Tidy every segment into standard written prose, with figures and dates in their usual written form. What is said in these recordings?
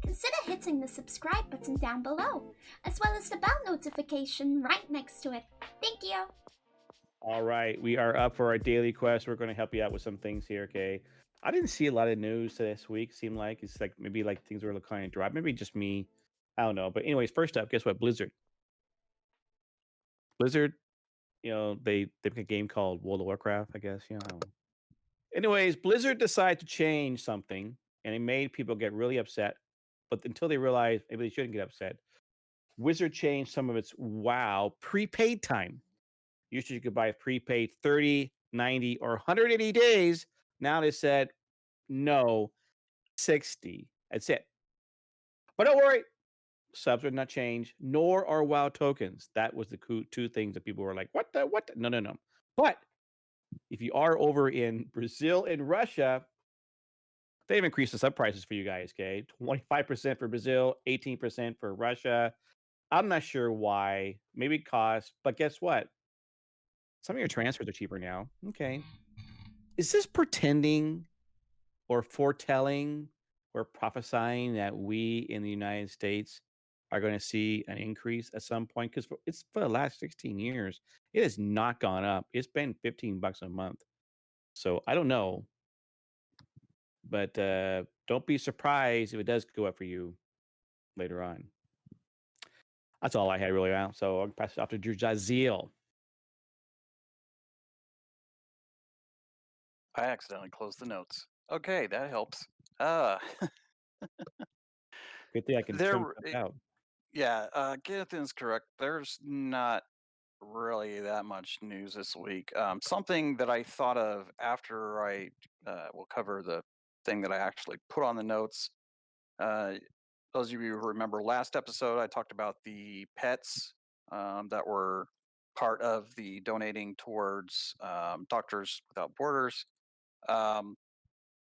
consider hitting the subscribe button down below, as well as the bell notification right next to it. Thank you! All right, we are up for our daily quest. We're going to help you out with some things here, okay? I didn't see a lot of news this week. Seemed like it's like maybe like things were kind of dry. Maybe just me. I don't know. But anyways, first up, guess what? Blizzard, they make a game called World of Warcraft, I guess. I don't know. Anyways, Blizzard decided to change something, and it made people get really upset. But until they realized maybe they shouldn't get upset, Wizard changed some of its WoW prepaid time. Usually you could buy a prepaid 30, 90, or 180 days. Now they said, no, 60. That's it. But don't worry, subs are not changed, nor are WoW tokens. That was the two things that people were like, what the? No. But if you are over in Brazil and Russia, they've increased the sub prices for you guys, okay? 25% for Brazil, 18% for Russia. I'm not sure why. Maybe cost, but guess what? Some of your transfers are cheaper now. Okay. Is this pretending or foretelling or prophesying that we in the United States are going to see an increase at some point? Because it's for the last 16 years, it has not gone up. It's been $15 a month. So I don't know. But don't be surprised if it does go up for you later on. That's all I had really out. So I'll pass it off to Jaziel. I accidentally closed the notes. Okay, that helps. Good thing I can trim stuff out. Yeah, Gathan's correct. There's not really that much news this week. Something that I thought of after I will cover the thing that I actually put on the notes. Those of you who remember last episode, I talked about the pets that were part of the donating towards Doctors Without Borders.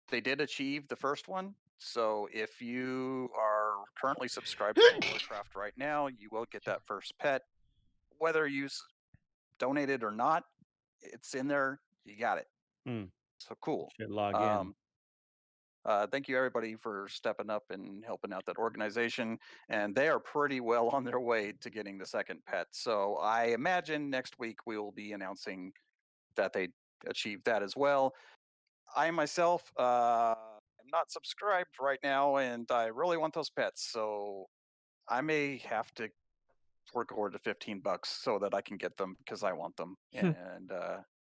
They did achieve the first one. So if you are currently subscribed to Warcraft right now, you will get that first pet. Whether you donated or not, it's in there. You got it. So cool. Should log in. Thank you everybody for stepping up and helping out that organization. And they are pretty well on their way to getting the second pet. So I imagine next week we will be announcing that they achieved that as well. I myself am not subscribed right now, and I really want those pets. So I may have to work toward to $15 so that I can get them because I want them. And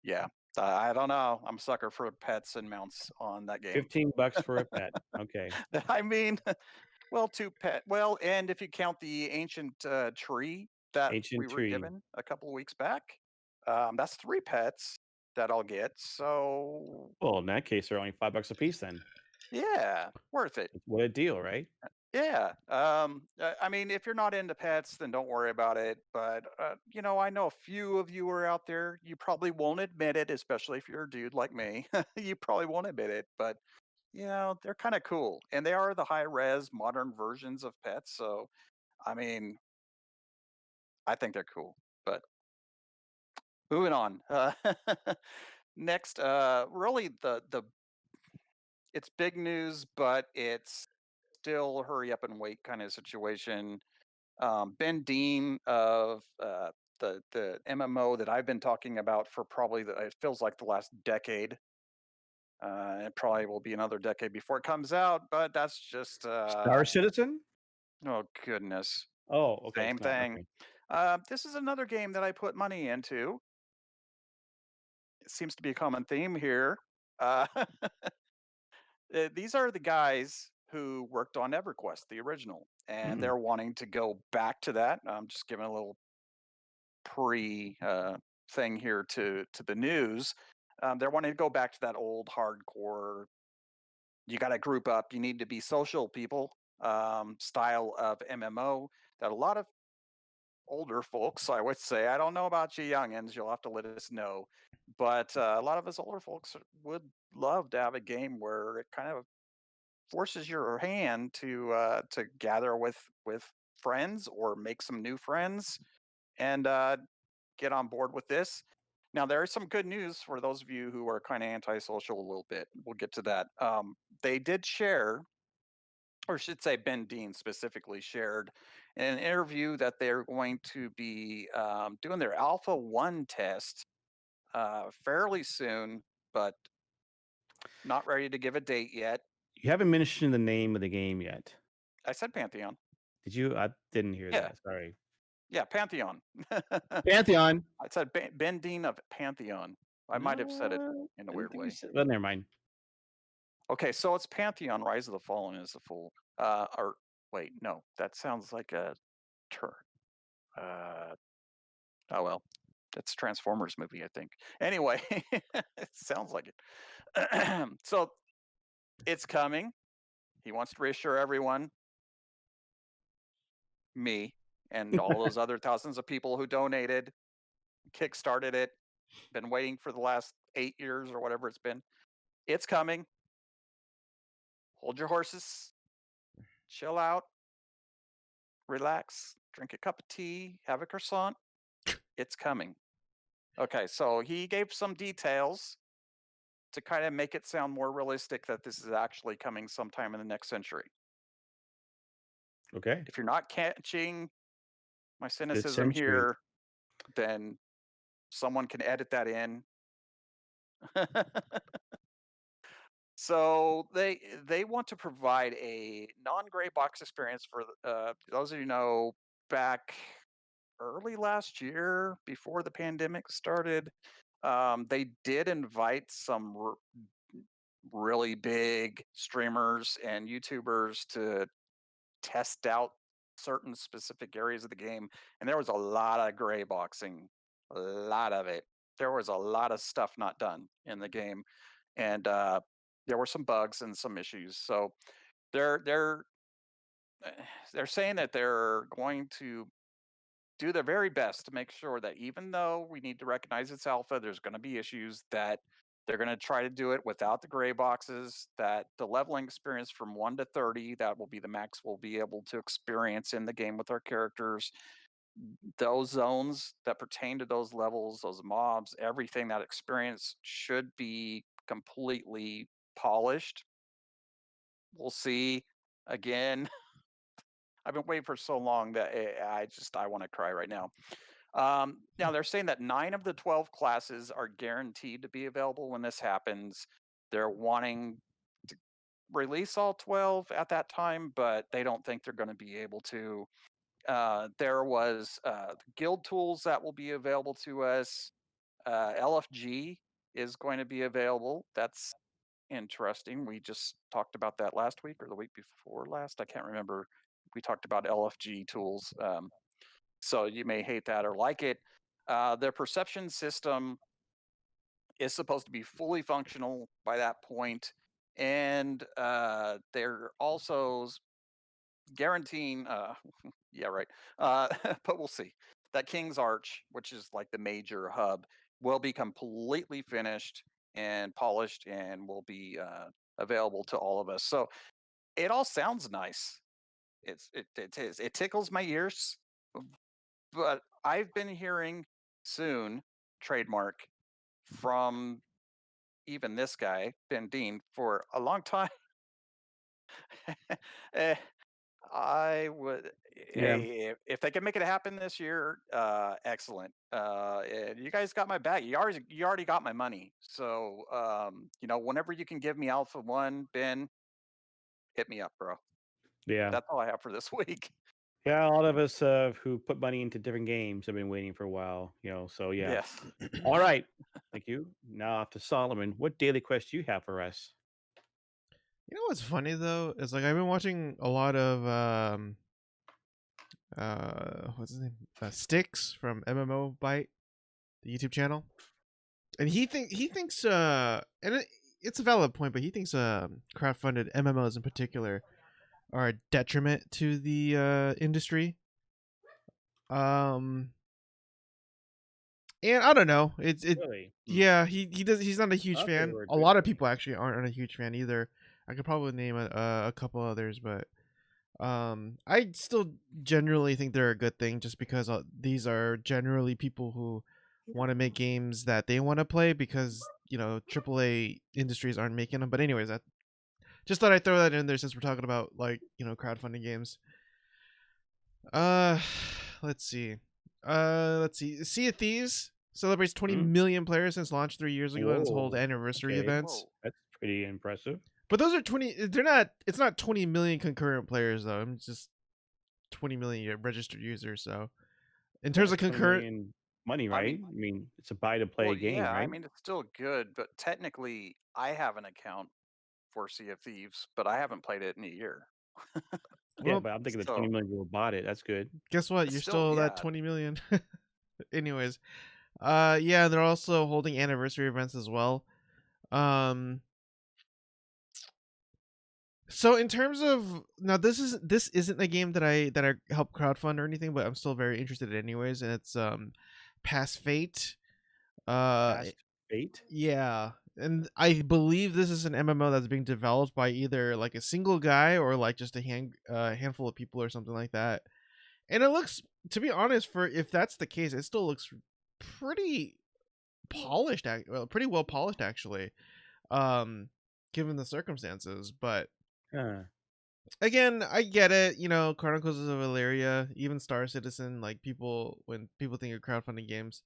yeah, I don't know. I'm a sucker for pets and mounts on that game. $15 for a pet. Okay. I mean, well, 2 pet. Well, and if you count the ancient tree that we were given a couple of weeks back, that's 3 pets that I'll get. So, well, in that case, they're only $5 a piece then. Yeah, worth it. What a deal, right? Yeah. I mean, if you're not into pets, then don't worry about it. But I know a few of you are out there. You probably won't admit it, especially if you're a dude like me. You probably won't admit it, but they're kind of cool, and they are the high-res modern versions of pets. So, I mean, I think they're cool. But moving on. Next, really it's big news, but it's still hurry up and wait kind of situation. Ben Dean of the MMO that I've been talking about for probably it feels like the last decade. It probably will be another decade before it comes out, but that's just Star Citizen. Oh goodness. Oh, okay. Same thing. This is another game that I put money into. It seems to be a common theme here. These are the guys who worked on EverQuest, the original, and they're wanting to go back to that. I'm just giving a little pre thing here to the news. They're wanting to go back to that old hardcore. You got to group up. You need to be social people style of MMO that a lot of older folks, I would say. I don't know about you youngins. You'll have to let us know. But a lot of us older folks would love to have a game where it kind of forces your hand to gather with friends or make some new friends and get on board with this. Now there is some good news for those of you who are kind of antisocial a little bit. We'll get to that. They did share or I should say Ben Dean specifically shared in an interview that they're going to be doing their Alpha 1 test fairly soon, but not ready to give a date yet. You haven't mentioned the name of the game yet. I said Pantheon. Did you? I didn't hear Yeah. that. Sorry. Yeah, Pantheon. Pantheon. I said Ben Dean of Pantheon. I might have said it in a I weird think you way. said- well, never mind. Okay, so it's Pantheon, Rise of the Fallen is the full. Or wait, no, that sounds like a turn. Oh well, it's a Transformers movie, I think. Anyway, it sounds like it. So it's coming. He wants to reassure everyone, me, and all those other thousands of people who donated, kickstarted it, been waiting for the last 8 years or whatever it's been. It's coming. Hold your horses. Chill out. Relax. Drink a cup of tea. Have a croissant. It's coming. Okay, so he gave some details to kind of make it sound more realistic that this is actually coming sometime in the next century. Okay. If you're not catching my cynicism century. here, then someone can edit that in. So they want to provide a non-gray box experience for those of you know back early last year before the pandemic started. They did invite some really big streamers and YouTubers to test out certain specific areas of the game, and there was a lot of gray boxing, a lot of it. There was a lot of stuff not done in the game, and there were some bugs and some issues. So they're saying that they're going to do their very best to make sure that even though we need to recognize it's alpha, there's going to be issues, that they're going to try to do it without the gray boxes, that the leveling experience from 1 to 30, that will be the max we'll be able to experience in the game with our characters. Those zones that pertain to those levels, those mobs, everything, that experience should be completely polished. We'll see. Again, I've been waiting for so long that I want to cry right now. Now they're saying that 9 of the 12 classes are guaranteed to be available when this happens. They're wanting to release all 12 at that time, but they don't think they're going to be able to. There was guild tools that will be available to us. LFG is going to be available. That's interesting. We just talked about that last week or the week before last. I can't remember. We talked about LFG tools. So you may hate that or like it. Their perception system is supposed to be fully functional by that point, and they're also guaranteeing. Yeah, right. But we'll see. That King's Arch, which is like the major hub, will be completely finished and polished, and will be available to all of us. So it all sounds nice. It tickles my ears, but I've been hearing soon trademark from even this guy Ben Dean for a long time. I would, Yeah. hey, if they can make it happen this year, excellent. You guys got my back. You already got my money. So whenever you can give me Alpha 1, Ben, hit me up, bro. Yeah. That's all I have for this week. Yeah, a lot of us who put money into different games have been waiting for a while, so yeah. Yes. All right. Thank you. Now off to Solomon. What daily quest do you have for us? You know what's funny though is like I've been watching a lot of what's his name, Sticks from MMO Byte, the YouTube channel, and he thinks it's a valid point, but he thinks crowdfunded MMOs in particular are a detriment to the industry. And I don't know, Really? yeah, he's not a huge Okay, fan. we're A good lot of then. people actually aren't a huge fan either. I could probably name a couple others, but I still generally think they're a good thing, just because these are generally people who want to make games that they want to play, because AAA industries aren't making them. But anyways, Just thought I'd throw that in there since we're talking about like crowdfunding games. Let's see. Sea of Thieves celebrates 20 million players since launch 3 years ago and has hold Whoa, anniversary okay. events. Whoa. That's pretty impressive. But those are 20. They're not. It's not 20 million concurrent players though. I'm just 20 million registered users. So in terms of 20 concurrent, million money, I right? mean- I mean, it's a buy to play Well, game, yeah, right? I mean, it's still good, but technically, I have an account for Sea of Thieves, but I haven't played it in a year. Yeah, well, but I'm thinking the so- 20 million people bought it. That's good. guess what? You're still yeah. that 20 million. Anyways, yeah, they're also holding anniversary events as well. So in terms of now, this isn't a game that I help crowdfund or anything, but I'm still very interested in anyways, and it's Past Fate. Past Fate? Yeah, and I believe this is an MMO that's being developed by either like a single guy or like just a handful of people or something like that. And it looks, to be honest, for if that's the case, it still looks pretty polished, pretty well polished actually, given the circumstances. But Huh. again, I get it. Chronicles of Valeria, even Star Citizen, like when people think of crowdfunding games,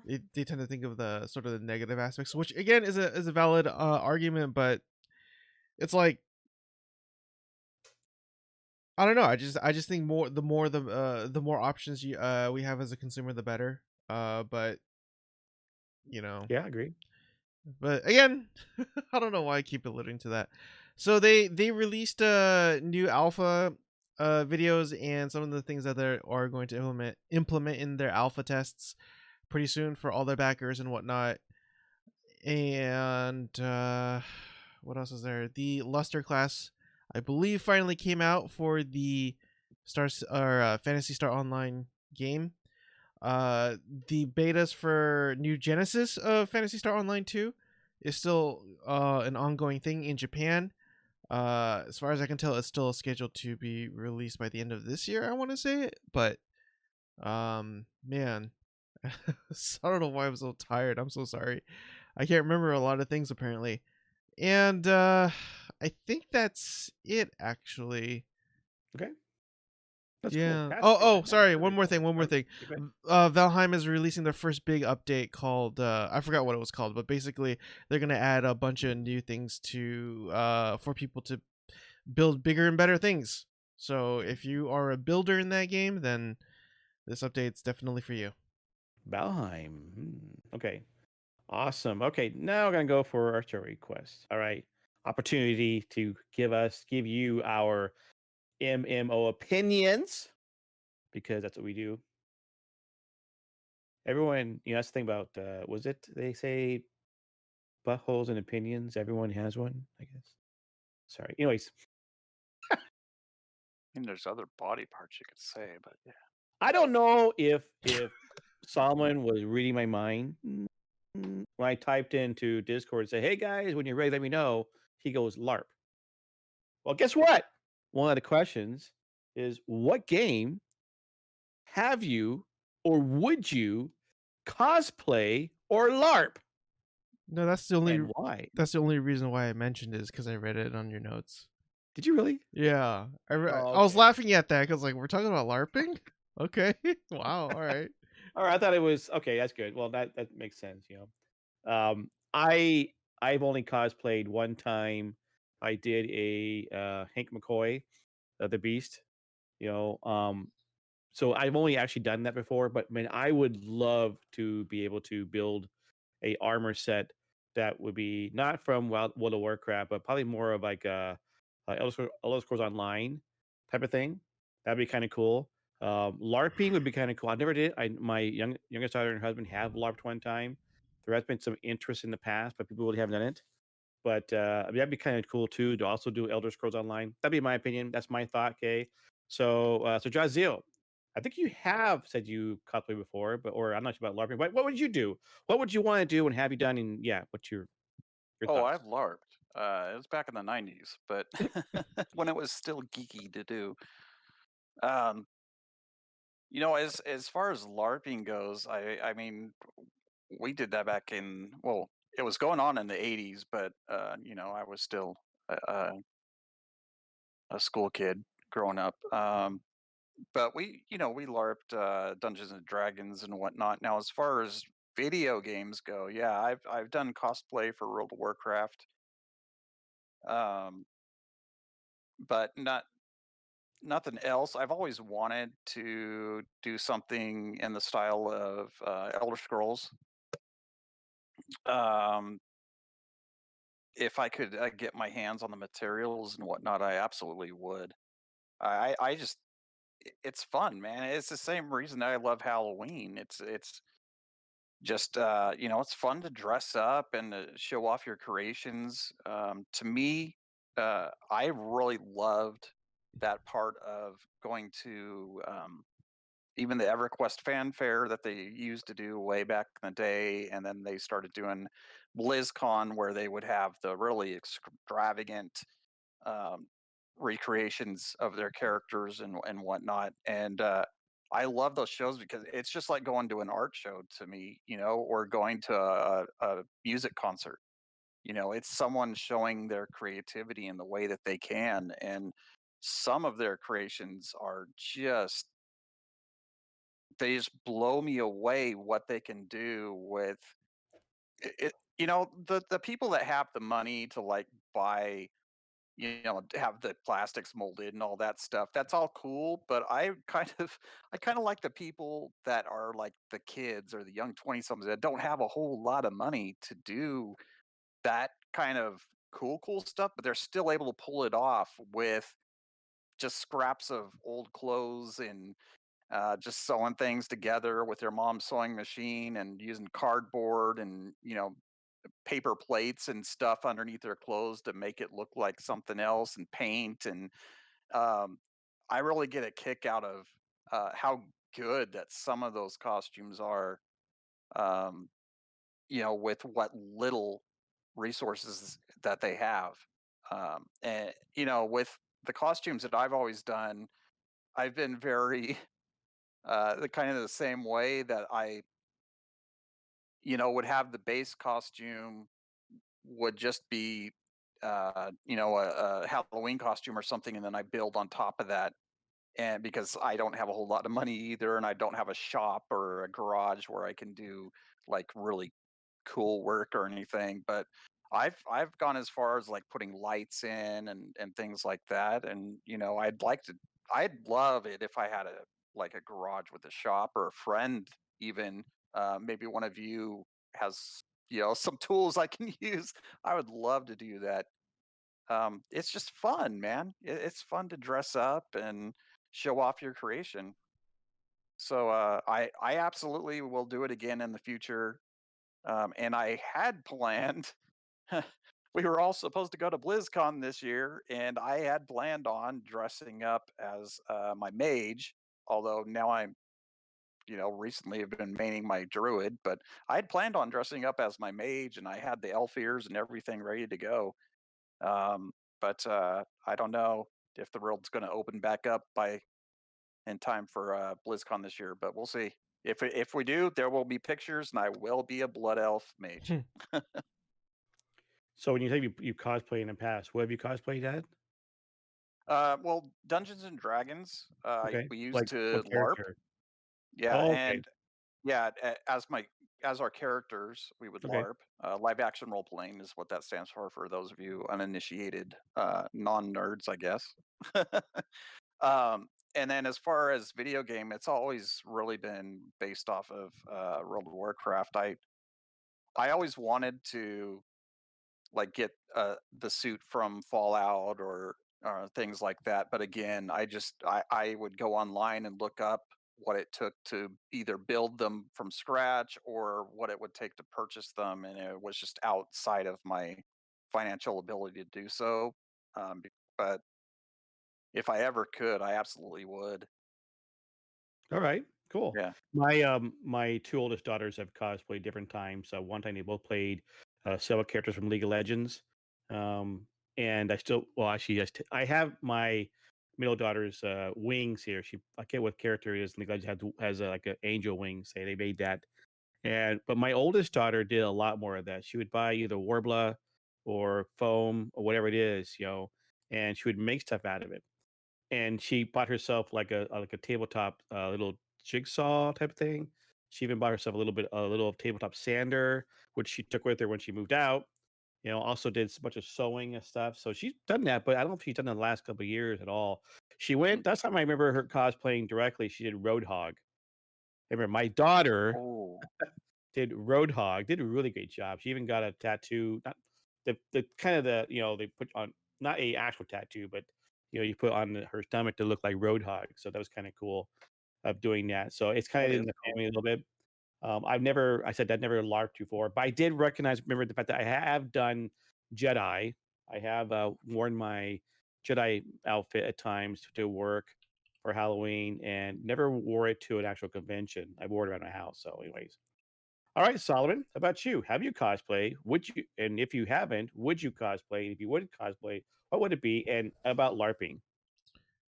they tend to think of the sort of the negative aspects, which again is a valid argument, but it's like I don't know. I just think the more options we have as a consumer, the better. But Yeah, I agree. But again, I don't know why I keep alluding to that. So they released new alpha videos and some of the things that they are going to implement in their alpha tests pretty soon for all their backers and whatnot. And what else is there? The Luster class, I believe, finally came out for the Phantasy Star Online game. The betas for New Genesis of Phantasy Star Online 2 is still an ongoing thing in Japan. As far as I can tell, it's still scheduled to be released by the end of this year, I want to say. But man, I don't know why I'm so tired. I'm so sorry. I can't remember a lot of things apparently. And I think that's it actually. Okay. That's Yeah. cool. Past Oh, Fate, sorry. very One more cool. thing. Okay. Valheim is releasing their first big update called I forgot what it was called, but basically they're gonna add a bunch of new things to for people to build bigger and better things. So if you are a builder in that game, then this update's definitely for you. Valheim. Okay. Awesome. Okay, now we're gonna go for our story quest. All right. Opportunity to give you our MMO opinions, because that's what we do. Everyone, that's the thing about was it they say buttholes and opinions? Everyone has one, I guess. Sorry. Anyways, I mean, there's other body parts you could say, but yeah. I don't know if Solomon was reading my mind when I typed into Discord and said, "Hey guys, when you're ready, let me know." He goes, "LARP." Well, guess what? One of the questions is, what game have you or would you cosplay or LARP? No, that's the only And why? reason why I mentioned it is because I read it on your notes. Did you really? Yeah, I Oh, was okay. laughing at that because like we're talking about LARPing. Okay, wow, all right. All right, I thought it was okay. That's good. Well, that makes sense. I've only cosplayed one time. I did a Hank McCoy, the Beast. So I've only actually done that before. But man, I would love to be able to build a armor set that would be not from World of Warcraft, but probably more of like a Elder Scrolls Online type of thing. That'd be kind of cool. LARPing would be kind of cool. I never did. My youngest daughter and husband have LARPed one time. There has been some interest in the past, but people really haven't done it. But that'd be kind of cool too to also do Elder Scrolls Online. That'd be my opinion. That's my thought. Okay. So Jaziel, I think you have said you cosplay before, or I'm not sure about LARPing. But what would you do? What would you want to do and have you done? And yeah, what's your Oh, thoughts? I've LARPed. It was back in the 90s, but when it was still geeky to do. As far as LARPing goes, I mean, we did that back in, well, it was going on in the 80s, but I was still a school kid growing up. But we LARPed Dungeons and Dragons and whatnot. Now, as far as video games go, yeah, I've done cosplay for World of Warcraft, um, but nothing else. I've always wanted to do something in the style of Elder Scrolls. Um, if I could get my hands on the materials and whatnot, I absolutely would. I just it's fun, man. It's the same reason I love Halloween. It's just it's fun to dress up and to show off your creations. To me, I really loved that part of going to even the EverQuest fanfare that they used to do way back in the day, and then they started doing BlizzCon where they would have the really extravagant um, recreations of their characters and whatnot. And I love those shows because it's just like going to an art show to me, or going to a music concert. It's someone showing their creativity in the way that they can, and some of their creations are just they just blow me away what they can do with it. The people that have the money to like buy, have the plastics molded and all that stuff. That's all cool, but I kind of like the people that are like the kids or the young 20 somethings that don't have a whole lot of money to do that kind of cool stuff, but they're still able to pull it off with just scraps of old clothes and just sewing things together with their mom's sewing machine and using cardboard and paper plates and stuff underneath their clothes to make it look like something else, and paint. And um, I really get a kick out of how good that some of those costumes are, um, with what little resources that they have. And with the costumes that I've always done, I've been very the kind of the same way that I would have the base costume would just be a Halloween costume or something, and then I build on top of that. And because I don't have a whole lot of money either, and I don't have a shop or a garage where I can do like really cool work or anything, but I've gone as far as like putting lights in and things like that. And I'd love it if I had a garage with a shop, or a friend even. Maybe one of you has some tools I can use. I would love to do that. It's just fun, man. It's fun to dress up and show off your creation. So I absolutely will do it again in the future. And I had planned. We were all supposed to go to BlizzCon this year, and I had planned on dressing up as my mage. Although now I'm, recently have been maining my druid, but I had planned on dressing up as my mage, and I had the elf ears and everything ready to go. Um, but I don't know if the world's going to open back up by in time for BlizzCon this year, but we'll see. If we do, there will be pictures, and I will be a blood elf mage. So when you say you cosplay in the past, what have you cosplayed at? Well, Dungeons and Dragons, Okay, we used like to what LARP, character? yeah, Oh, okay, and yeah, as our characters, we would okay. LARP. Live action role playing is what that stands for those of you uninitiated non nerds, I guess. And then as far as video game, it's always really been based off of World of Warcraft. I always wanted to like get the suit from Fallout or things like that. But again, I would go online and look up what it took to either build them from scratch or what it would take to purchase them, and it was just outside of my financial ability to do so. But if I ever could, I absolutely would. All right, cool. Yeah. My two oldest daughters have cosplayed different times. One time they both played several characters from League of Legends. And I still, well, actually, I have my middle daughter's wings here. I forget what character it is. League of Legends has like an angel wing. Say they made that. But my oldest daughter did a lot more of that. She would buy either Warbler or foam or whatever it is, and she would make stuff out of it. And she bought herself like a tabletop little jigsaw type thing. She even bought herself a little tabletop sander, which she took with her when she moved out. Also did a bunch of sewing and stuff. So she's done that, but I don't know if she's done it in the last couple of years at all. She went. That's time I remember her cosplaying directly. She did Roadhog. I remember my daughter Oh, did Roadhog. Did a really great job. She even got a tattoo. Not the kind of they put on, not a actual tattoo, but you put on her stomach to look like Roadhog. So that was kind of cool of doing that. So it's kind that of is in the cool. family a little bit. I said I'd never LARPed before, but I did remember the fact that I have done Jedi. I have worn my Jedi outfit at times to work for Halloween and never wore it to an actual convention. I wore it around my house. So, anyways. All right, Solomon, how about you? Have you cosplayed? Would you, and if you haven't, would you cosplay? If you wouldn't cosplay, what would it be? And about LARPing?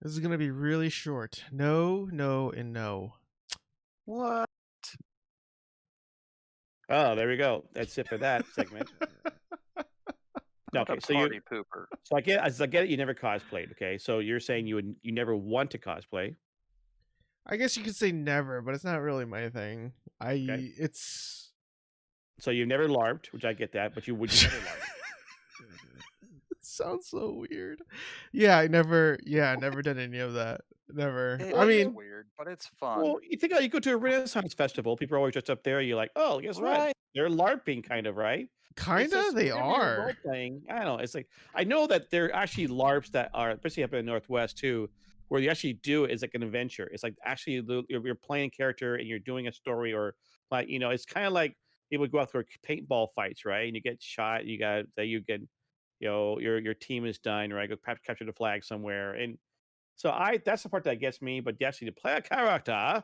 This is gonna be really short. No, no, and no. What? Oh, there we go. That's it for that segment. No, What a okay, so party pooper. I get it. You never cosplayed. Okay, so you're saying you never want to cosplay. I guess you could say never, but it's not really my thing. Okay. It's So you've never LARPed, which I get that, but would you never LARP? it sounds so weird. Yeah, never done any of that. Never. It I is mean, weird, but it's fun. Well, you think you go to a Renaissance festival, people are always just up there. You're like, oh, guess what? Right. They're LARPing, kind of, right? It's kinda just they whenever you're are. role playing. I don't know. It's like I know that there are actually LARPs that are, especially up in the Northwest too, where you actually do it as like an adventure. It's like actually you're playing a character and you're doing a story, or like it's kind of like people go out for paintball fights, right? And you get shot. You got that you get, your team is done, right? Go capture the flag somewhere, and so that's the part that gets me. But actually to play a character,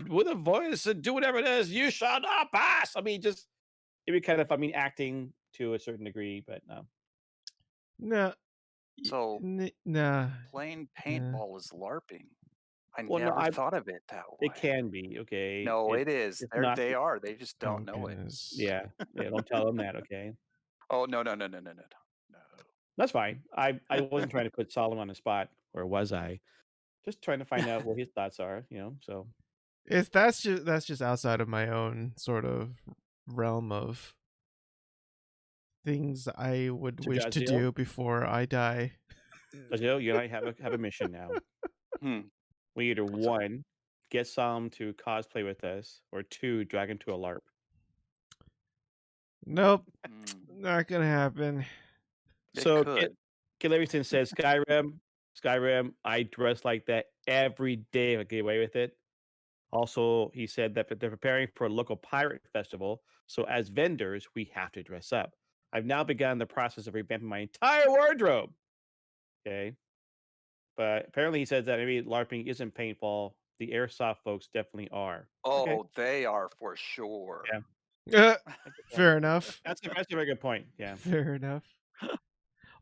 with a voice and do whatever it is, you shall not pass. I mean, just it'd be kind of, acting to a certain degree, but no. No. So Nah. playing paintball is LARPing. I Well, no, never thought of it that way. it can be okay. No, it is. It's not. They are. They just Oh don't know it. goodness. Yeah, don't tell them that. Okay, Oh no no no no no no no. that's fine. I wasn't trying to put Solomon on the spot, or was I? Just trying to find out what his thoughts are. So That's just outside of my own sort of realm of things I would So wish to Jaziel? do before I die. Jazil, you and I have a mission now. Hmm. We either one, get Solomon to cosplay with us, or two, drag him to a LARP. Nope, Hmm. not gonna happen. It So could. Kid Livingston says Skyrim, I dress like that every day if I get away with it. Also, he said that they're preparing for a local pirate festival. So as vendors, we have to dress up. I've now begun the process of revamping my entire wardrobe. Okay. But apparently he says that maybe LARPing isn't paintball. The airsoft folks definitely are. Oh, Okay. they are for sure. Yeah. Fair enough. That's a very good point. Yeah. Fair enough.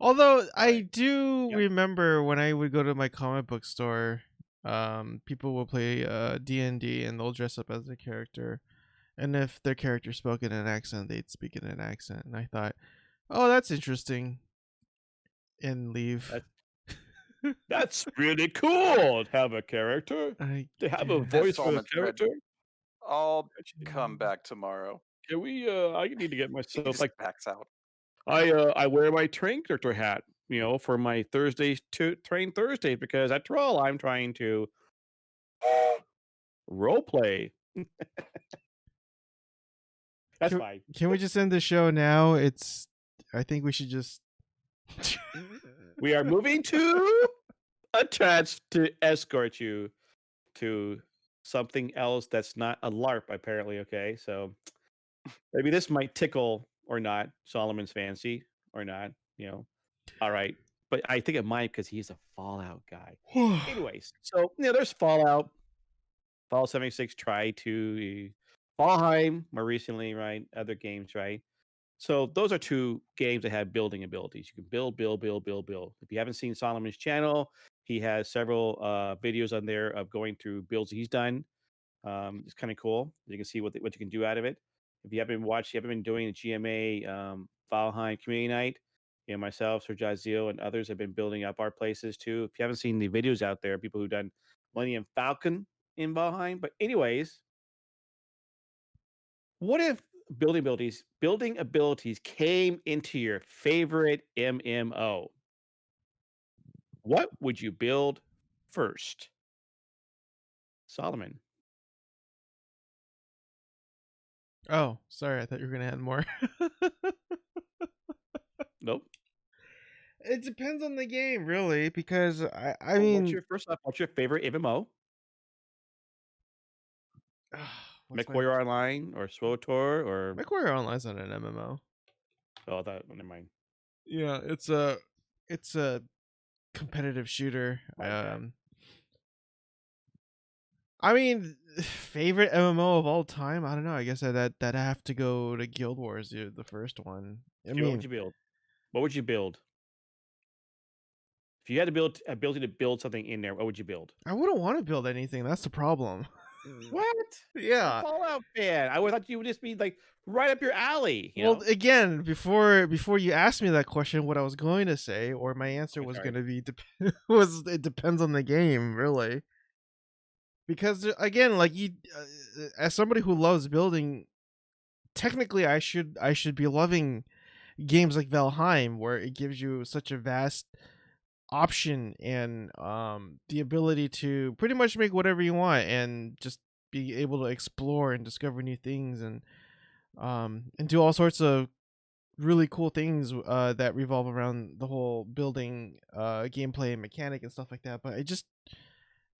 Although I Right. do Yep. remember when I would go to my comic book store, people will play D&D and they'll dress up as a character. And if their character spoke in an accent, they'd speak in an accent. And I thought, oh, that's interesting. And leave. That's really cool to have a character. To have a guess. voice for a Solomon said, character. I'll come back tomorrow. Can we? I need to get He myself just like backs out. I wear my train character hat, for my Thursdays to train Thursday, because after all, I'm trying to role play. That's fine. Can we just end the show now? I think we should just. We are moving to attached to escort you to something else that's not a LARP, apparently. Okay, so maybe this might tickle or not Solomon's fancy or not. All right, but I think it might because he's a Fallout guy. Anyways, so there's Fallout 76 tried to Valheim more recently, right? Other games, right? So those are two games that have building abilities. You can build, build, build, build, build. If you haven't seen Solomon's channel, he has several videos on there of going through builds he's done. It's kind of cool. You can see what you can do out of it. If you haven't been doing the GMA Valheim Community Night. Myself, Sir Jaziel, and others have been building up our places too. If you haven't seen the videos out there, people who've done Millennium Falcon in Valheim. But anyways, what if building abilities came into your favorite MMO? What would you build first? Solomon. Oh, sorry. I thought you were gonna add more. Nope. It depends on the game, really, because I Well, mean, what's your favorite MMO? what's my MechWarrior Online or SWOTOR or MechWarrior Online's not an MMO. oh, that never mind. Yeah, it's a competitive shooter. My bad. I mean, favorite MMO of all time. I don't know. I guess that have to go to Guild Wars, dude, the first one. I What mean, would you build? What would you build? If you had to build ability to build something in there, what would you build? I wouldn't want to build anything. That's the problem. What? Yeah. A Fallout fan. I would thought you would just be like right up your alley. You Well, know? again, before you asked me that question, what I was going to say, or my answer was sorry. going to be, it depends on the game, really. Because again, like as somebody who loves building, technically, I should be loving games like Valheim, where it gives you such a vast option and the ability to pretty much make whatever you want and just be able to explore and discover new things and do all sorts of really cool things that revolve around the whole building gameplay and mechanic and stuff like that. But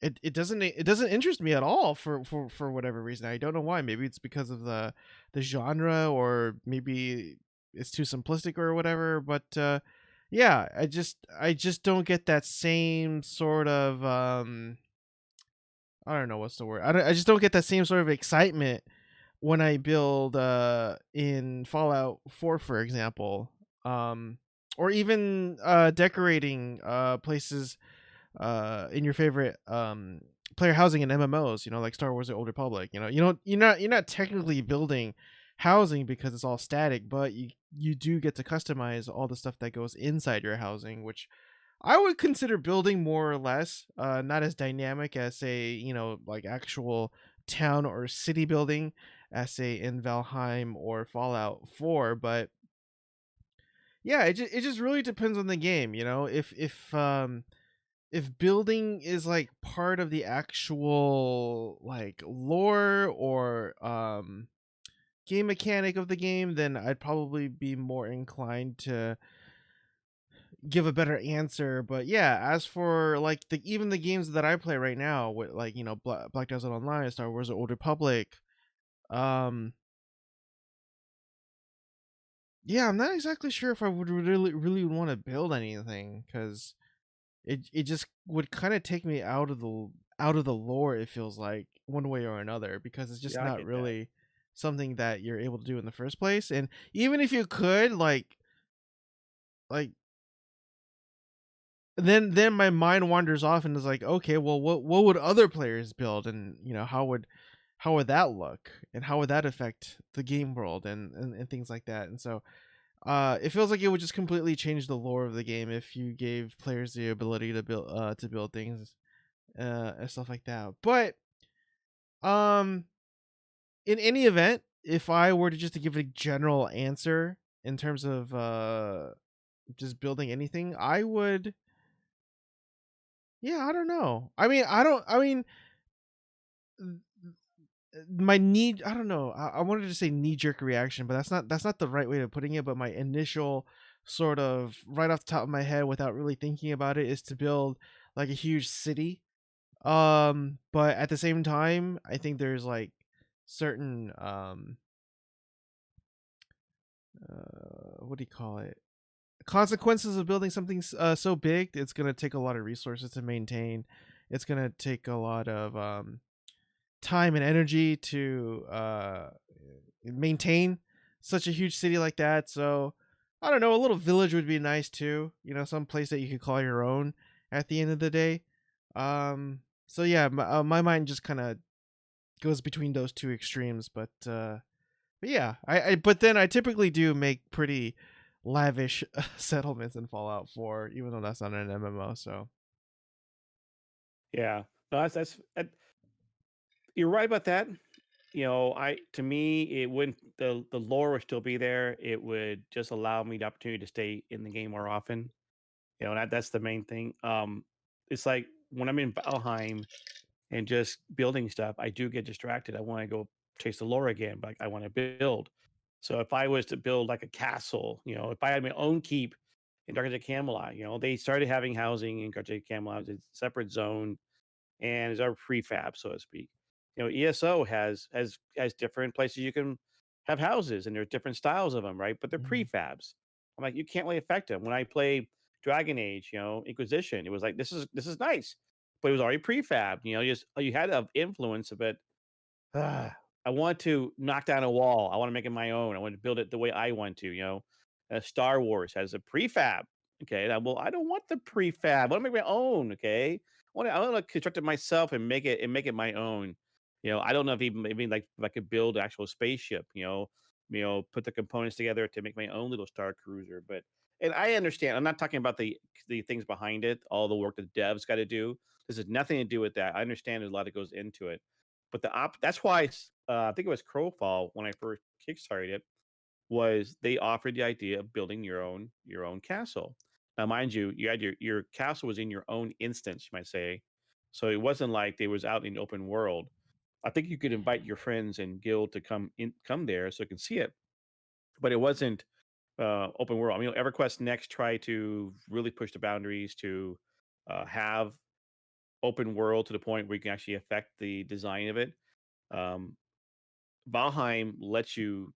it doesn't interest me at all for whatever reason. I don't know why. Maybe it's because of the genre, or maybe it's too simplistic or whatever. But yeah, I just don't get that same sort of I don't know what's the word. I just don't get that same sort of excitement when I build in Fallout 4, for example, or even decorating places in your favorite player housing in MMOs, like Star Wars: The Old Republic. You're not technically building housing because it's all static, but you do get to customize all the stuff that goes inside your housing, which I would consider building more or less, not as dynamic as, say, like actual town or city building, as say in Valheim or Fallout 4. But yeah, it just really depends on the game. If building is like part of the actual like lore or game mechanic of the game, then I'd probably be more inclined to give a better answer. But yeah, as for like even the games that I play right now, with like Black Desert Online, Star Wars: The Old Republic, yeah, I'm not exactly sure if I would really want to build anything, because it just would kind of take me out of the lore, it feels like, one way or another, because it's just Yeah, I not get that. really something that you're able to do in the first place. And even if you could, like then my mind wanders off and is like, okay, well, what would other players build, and how would that look, and how would that affect the game world, and things like that. And so it feels like it would just completely change the lore of the game if you gave players the ability to build things and stuff like that. But in any event, if I were to just to give a general answer in terms of just building anything, I would. Yeah, I don't know. I mean, my knee. I don't know. I wanted to say knee jerk reaction, but that's not the right way of putting it. But my initial sort of right off the top of my head, without really thinking about it, is to build like a huge city. But at the same time, I think there's like certain what do you call it? Consequences of building something so big. It's gonna take a lot of resources to maintain. It's gonna take a lot of time and energy to maintain such a huge city like that. So I don't know, a little village would be nice too. Some place that you could call your own at the end of the day. So yeah, my mind just kind of goes between those two extremes. But yeah, but then I typically do make pretty lavish settlements in Fallout 4, even though that's not an MMO. So Yeah, no, you're right about that. You know, to me, it wouldn't the lore would still be there. It would just allow me the opportunity to stay in the game more often. You know, that's the main thing. It's like when I'm in Valheim and just building stuff, I do get distracted. I want to go chase the lore again, but I want to build. So if I was to build like a castle, you know, if I had my own keep in Dark Age of Camelot, you know, they started having housing in Dark Age of Camelot. It's a separate zone and is our prefab, so to speak. You know, ESO has different places you can have houses, and there's different styles of them, right? But they're Mhm. prefabs. I'm like, you can't really affect them. When I play Dragon Age, you know, Inquisition, it was like this is nice, but it was already prefab. You know, you had to have influence of it. I want to knock down a wall. I want to make it my own. I want to build it the way I want to. You know, Star Wars has a prefab. Okay, well, I don't want the prefab. I want to make my own. Okay, I want to construct it myself and make it my own. You know, I don't know if even maybe like if I could build an actual spaceship. You know, put the components together to make my own little star cruiser. But and I understand. I'm not talking about the things behind it, all the work that devs got to do. This has nothing to do with that. I understand there's a lot that goes into it, but that's why I think it was Crowfall when I first kickstarted it was they offered the idea of building your own castle. Now, mind you, you had your castle was in your own instance, you might say, so it wasn't like they was out in the open world. I think you could invite your friends and guild to come there so you can see it, but it wasn't open world. I mean, EverQuest Next tried to really push the boundaries to have open world to the point where you can actually affect the design of it. Um, Valheim lets you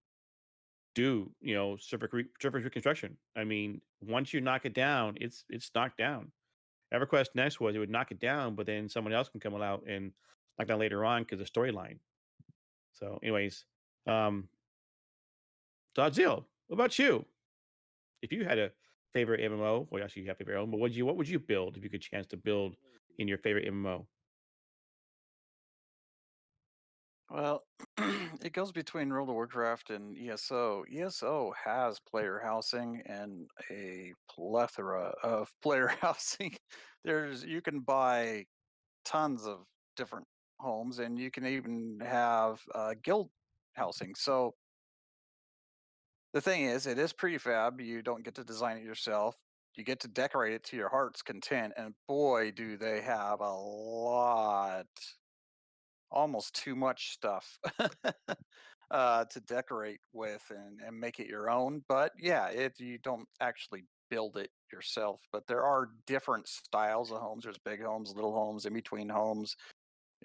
do, you know, surface reconstruction. I mean, once you knock it down, it's knocked down. EverQuest Next was it would knock it down, but then someone else can come out and knock down later on because of storyline. So, anyways, um, Dodzil, what about you? If you had a favorite MMO, well, actually, you have favorite own, but what would you build if you could chance to build in your favorite MMO? Well, it goes between World of Warcraft and ESO. ESO has player housing and a plethora of player housing. You can buy tons of different homes, and you can even have guild housing. So the thing is, it is prefab. You don't get to design it yourself. You get to decorate it to your heart's content, and boy, do they have a lot, almost too much stuff to decorate with and make it your own. But yeah, you don't actually build it yourself. But there are different styles of homes. There's big homes, little homes, in between homes.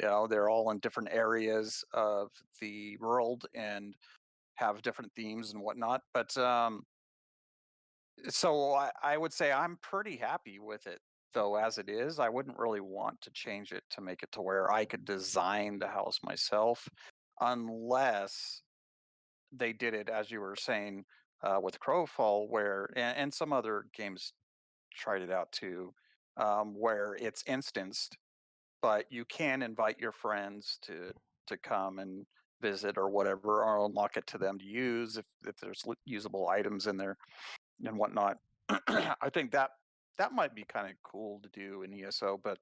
You know, they're all in different areas of the world and have different themes and whatnot. But so I would say I'm pretty happy with it, though, as it is. I wouldn't really want to change it to make it to where I could design the house myself, unless they did it, as you were saying, with Crowfall, where, and some other games tried it out too, where it's instanced, but you can invite your friends to come and visit or whatever, or unlock it to them to use if there's usable items in there and whatnot. I think that might be kind of cool to do in ESO, but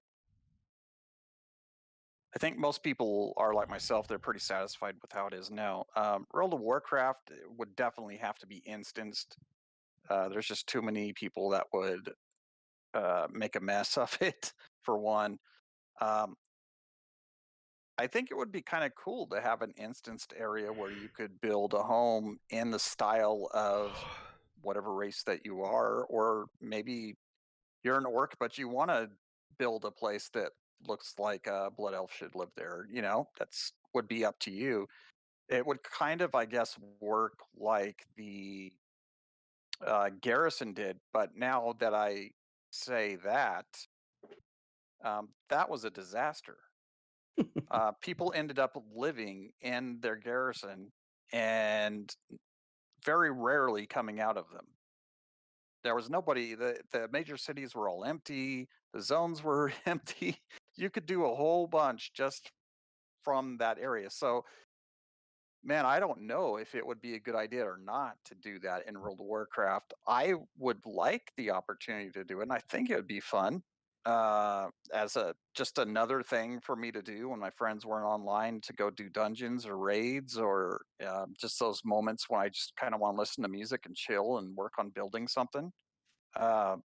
I think most people are like myself. They're pretty satisfied with how it is now. World of Warcraft would definitely have to be instanced. There's just too many people that would make a mess of it, for one. Um, I think it would be kind of cool to have an instanced area where you could build a home in the style of whatever race that you are, or maybe you're an orc, but you want to build a place that looks like a blood elf should live there. You know, that's would be up to you. It would kind of, I guess, work like the garrison did. But now that I say that, that was a disaster. People ended up living in their garrison and very rarely coming out of them. There was nobody. The major cities were all empty. The zones were empty. You could do a whole bunch just from that area. So man, I don't know if it would be a good idea or not to do that in World of Warcraft. I would like the opportunity to do it, and I think it would be fun as a just another thing for me to do when my friends weren't online to go do dungeons or raids or just those moments when I just kind of want to listen to music and chill and work on building something. Uh,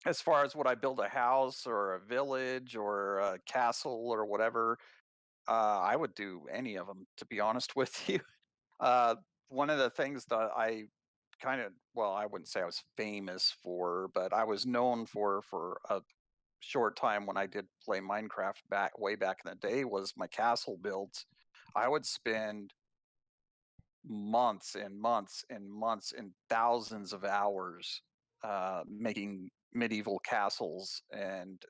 as far as would I build a house or a village or a castle or whatever, I would do any of them, to be honest with you. Uh, one of the things that I kind of, well, I wouldn't say I was famous for, but I was known for a short time when I did play Minecraft way back in the day was my castle builds. I would spend months and months and months and thousands of hours making medieval castles and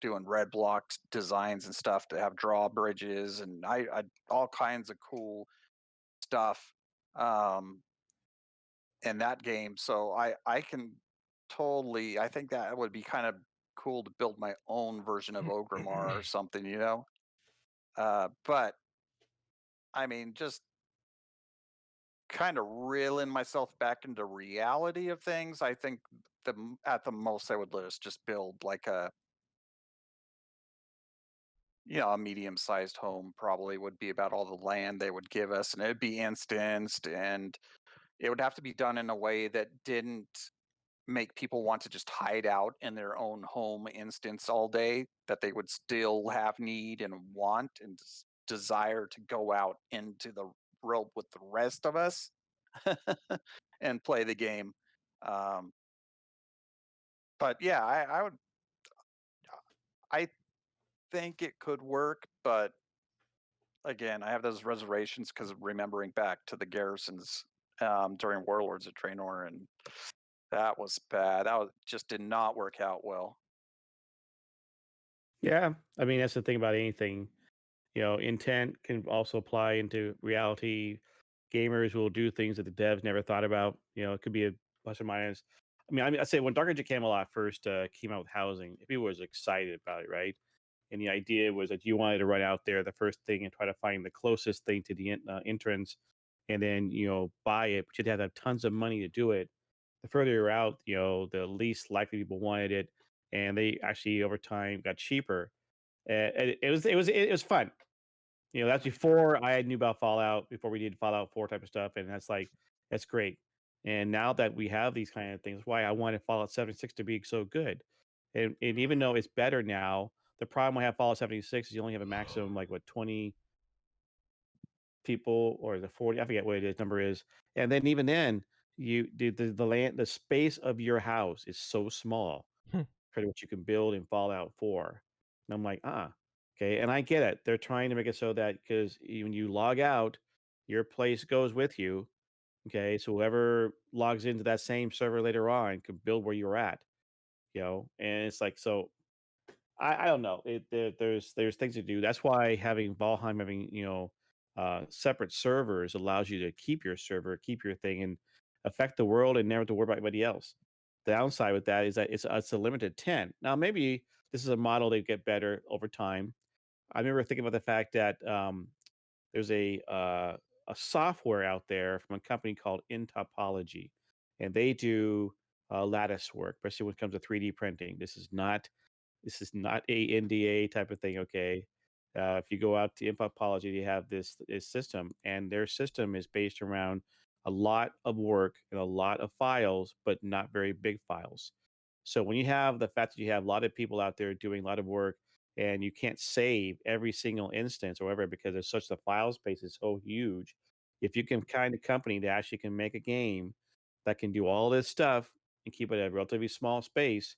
doing red blocks designs and stuff to have drawbridges and I all kinds of cool stuff um, in that game. So I can totally, I think that would be kind of cool to build my own version of Ogrimmar or something, you know. But I mean, just kind of reeling myself back into reality of things. I think at the most I would just build like a a medium-sized home. Probably would be about all the land they would give us, and it'd be instanced, and it would have to be done in a way that didn't make people want to just hide out in their own home instance all day, that they would still have need and want and desire to go out into the world with the rest of us and play the game. Um, but yeah, I think it could work, but again, I have those reservations because of remembering back to the garrisons during Warlords of Draenor, and that was bad. Just did not work out well. Yeah, I mean that's the thing about anything. Intent can also apply into reality. Gamers will do things that the devs never thought about. It could be a plus or minus. I'd say when Dark Age of Camelot first came out with housing, people was excited about it, right? And the idea was that you wanted to run out there the first thing and try to find the closest thing to the entrance, and then buy it. But you'd have to have tons of money to do it. The further you're out, the least likely people wanted it, and they actually over time got cheaper. And it was fun. That's before I knew about Fallout, before we did Fallout 4 type of stuff, and that's great. And now that we have these kind of things, why I wanted Fallout 76 to be so good. And even though it's better now, the problem I have Fallout 76 is you only have a maximum like 20 people or the 40, I forget what it is number is. And then even then, the space of your house is so small Hmm. compared to what you can build in Fallout 4. And I'm like, okay. And I get it. They're trying to make it so that because when you log out, your place goes with you. Okay. So whoever logs into that same server later on can build where you're at, and it's like, so I don't know. There's things to do. That's why having Valheim having separate servers allows you to keep your server, keep your thing, and affect the world and never have to worry about anybody else. The downside with that is that it's a limited 10. Now maybe this is a model they get better over time. I remember thinking about the fact that there's a software out there from a company called Intopology, and they do lattice work, especially when it comes to 3D printing. This is not a NDA type of thing, okay? If you go out to Infopology, they have this system, and their system is based around a lot of work and a lot of files, but not very big files. So when you have the fact that you have a lot of people out there doing a lot of work, and you can't save every single instance or whatever because there's such the file space is so huge. If you can kind of company that actually can make a game that can do all this stuff and keep it a relatively small space,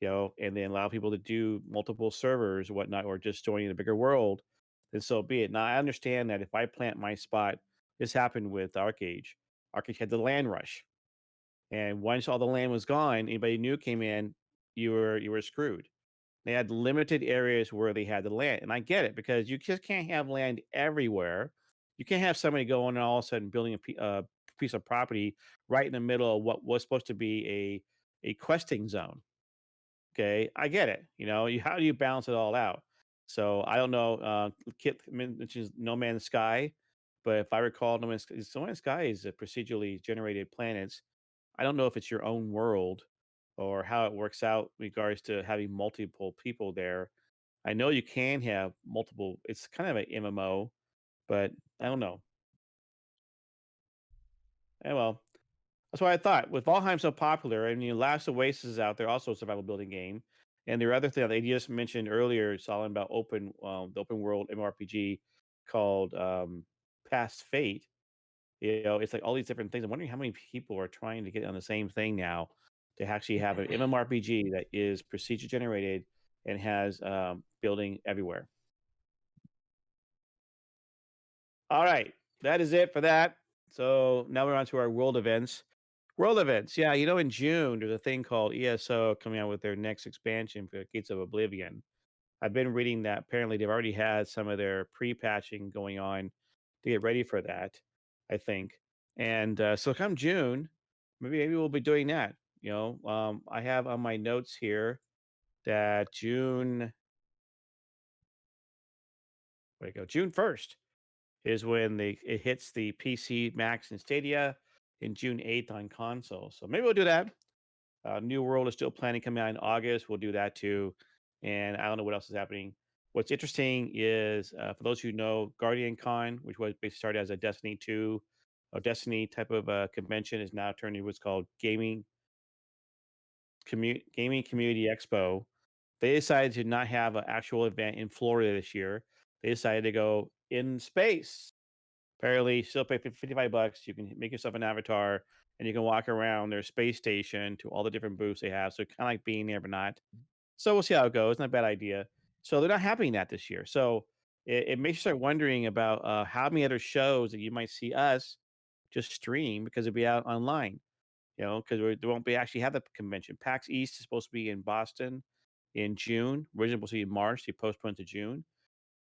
and then allow people to do multiple servers or whatnot, or just joining the bigger world, then so be it. Now, I understand that if I plant my spot, this happened with Arcage. Arcage had the land rush, and once all the land was gone, anybody new came in, you were screwed. They had limited areas where they had the land, and I get it because you just can't have land everywhere. You can't have somebody going and all of a sudden building a piece of property right in the middle of what was supposed to be a questing zone. Okay, I get it. How do you balance it all out? So I don't know. Kit mentions No Man's Sky, But if I recall, No Man's Sky is a procedurally generated planets. I don't know if it's your own world or how it works out in regards to having multiple people there. I know you can have multiple. It's kind of an MMO, but I don't know. Well, that's what I thought. With Valheim so popular, and Last Oasis is out there, also a survival building game. And the other thing that you just mentioned earlier, Solid, about the open world MMORPG called Past Fate. It's like all these different things. I'm wondering how many people are trying to get on the same thing now to actually have an MMORPG that is procedure generated and has building everywhere. All right, that is it for that. So now we're on to our world events. World events, yeah. In June there's a thing called ESO coming out with their next expansion for Gates of Oblivion. I've been reading that apparently they've already had some of their pre-patching going on to get ready for that, I think. And so come June, maybe we'll be doing that. I have on my notes here that June. Where go? June 1st is when it hits the PC Max and Stadia, in June 8th on console. So maybe we'll do that. New World is still planning coming out in August. We'll do that too. And I don't know what else is happening. What's interesting is for those who know, Guardian Con, which was basically started as a Destiny 2 or Destiny type of convention, is now turned into what's called Gaming Community Expo. They decided to not have an actual event in Florida this year. They decided to go in space. Apparently, still pay $55. You can make yourself an avatar and you can walk around their space station to all the different booths they have. So kind of like being there, but not. So we'll see how it goes. Not a bad idea. So they're not having that this year. So it makes you start wondering about how many other shows that you might see us just stream because it'll be out online. Because they won't be actually have the convention. PAX East is supposed to be in Boston in June. Originally supposed to be in March. They postponed to June.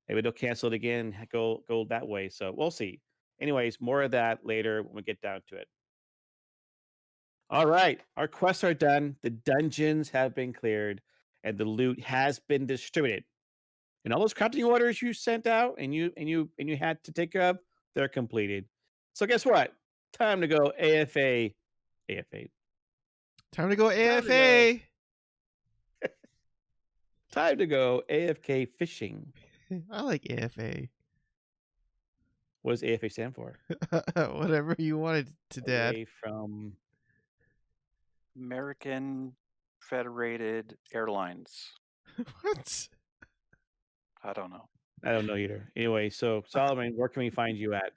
Maybe they'll cancel it again. Go that way. So we'll see. Anyways, more of that later when we get down to it. All right, our quests are done. The dungeons have been cleared, and the loot has been distributed. And all those crafting orders you sent out and you had to take care of, they're completed. So guess what? Time to go AFA. AFA. Time to go AFA. Time to go AFK fishing. I like AFA. What does AFA stand for? Whatever you wanted to, Dad. Away from American Federated Airlines. What? I don't know. I don't know either. Anyway, so Solomon, where can we find you at?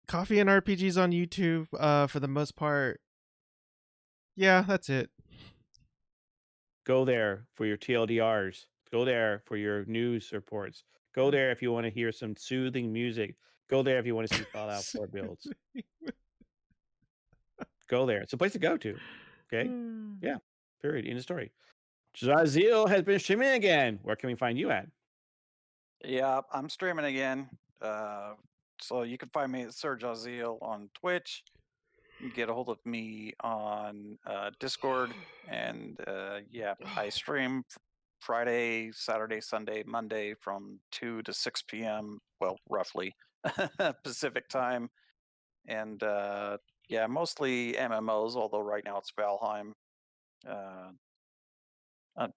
Coffee and RPGs on YouTube, for the most part. Yeah, that's it. Go there for your TLDRs. Go there for your news reports. Go there if you want to hear some soothing music. Go there if you want to see Fallout 4 builds. Go there. It's a place to go to. Okay? Yeah. Period. End of story. Jaziel has been streaming again. Where can we find you at? Yeah, I'm streaming again. So you can find me at Sir Jaziel on Twitch. You can get a hold of me on Discord. And yeah, I stream Friday, Saturday, Sunday, Monday from 2 to 6 p.m. Well, roughly Pacific time. And yeah, mostly MMOs, although right now it's Valheim.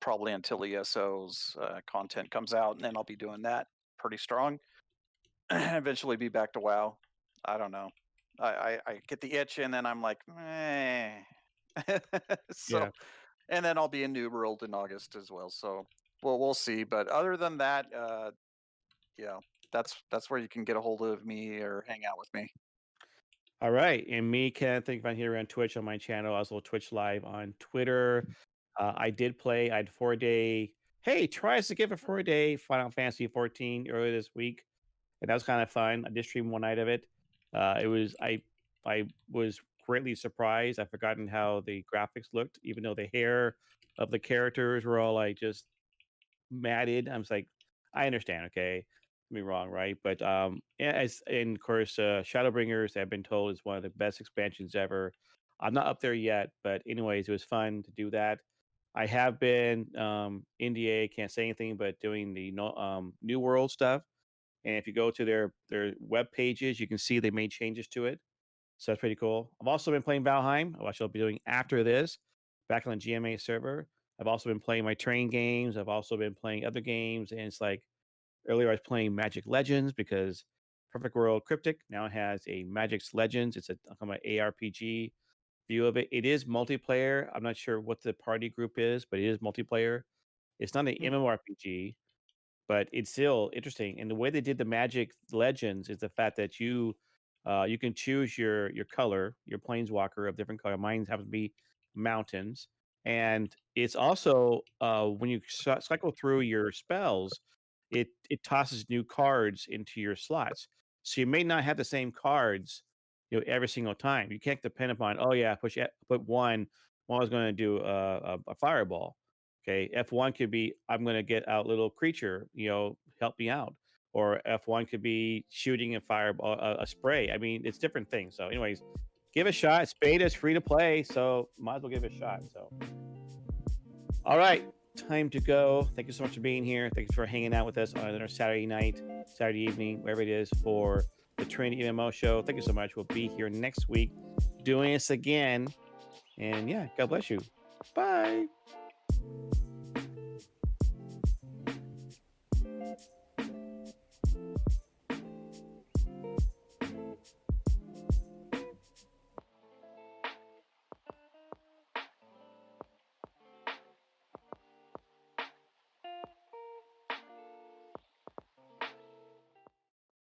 Probably until ESO's content comes out, and then I'll be doing that pretty strong. Eventually be back to WoW. I don't know. I get the itch, and then I'm like, eh. So, Yeah. and then I'll be in New World in August as well. So, we'll see. But other than that, yeah, that's where you can get a hold of me or hang out with me. All right. And me, Kenneth, I think I'm here on Twitch on my channel, also Twitch Live on Twitter. I did play. I had 4-day. Hey, try us to give a 4-day Final Fantasy 14 earlier this week, and that was kind of fun. I did stream one night of it. It was I was greatly surprised. I've forgotten how the graphics looked, even though the hair of the characters were all like just matted. I was like, I understand. Okay, don't be wrong, right? But yeah, and of course, Shadowbringers, I've been told, is one of the best expansions ever. I'm not up there yet, but anyways, it was fun to do that. I have been NDA, can't say anything, but doing the New World stuff. And if you go to their web pages, you can see they made changes to it. So that's pretty cool. I've also been playing Valheim, which I'll be doing after this, back on the GMA server. I've also been playing my train games. I've also been playing other games, and it's like earlier I was playing Magix Legends because Perfect World Cryptic now has a Magix Legends. It's a kind of ARPG view of it. It is multiplayer. I'm not sure what the party group is, but it is multiplayer. It's not an MMORPG, but it's still interesting. And the way they did the Magix Legends is the fact that you can choose your color, your planeswalker of different color. Mine happens to be mountains, and it's also when you cycle through your spells, it tosses new cards into your slots. So you may not have the same cards, every single time. You can't depend upon, oh yeah, put one. Well, I was going to do a fireball. Okay, F1 could be I'm going to get out little creature, help me out, or F1 could be shooting a fireball, a spray. I mean, it's different things. So, anyways, give it a shot. It's beta, it's free to play, so might as well give it a shot. So, all right, time to go. Thank you so much for being here. Thank you for hanging out with us on another Saturday night, Saturday evening, wherever it is, for the Trinity MMO Show. Thank you so much. We'll be here next week doing this again. And yeah, God bless you. Bye.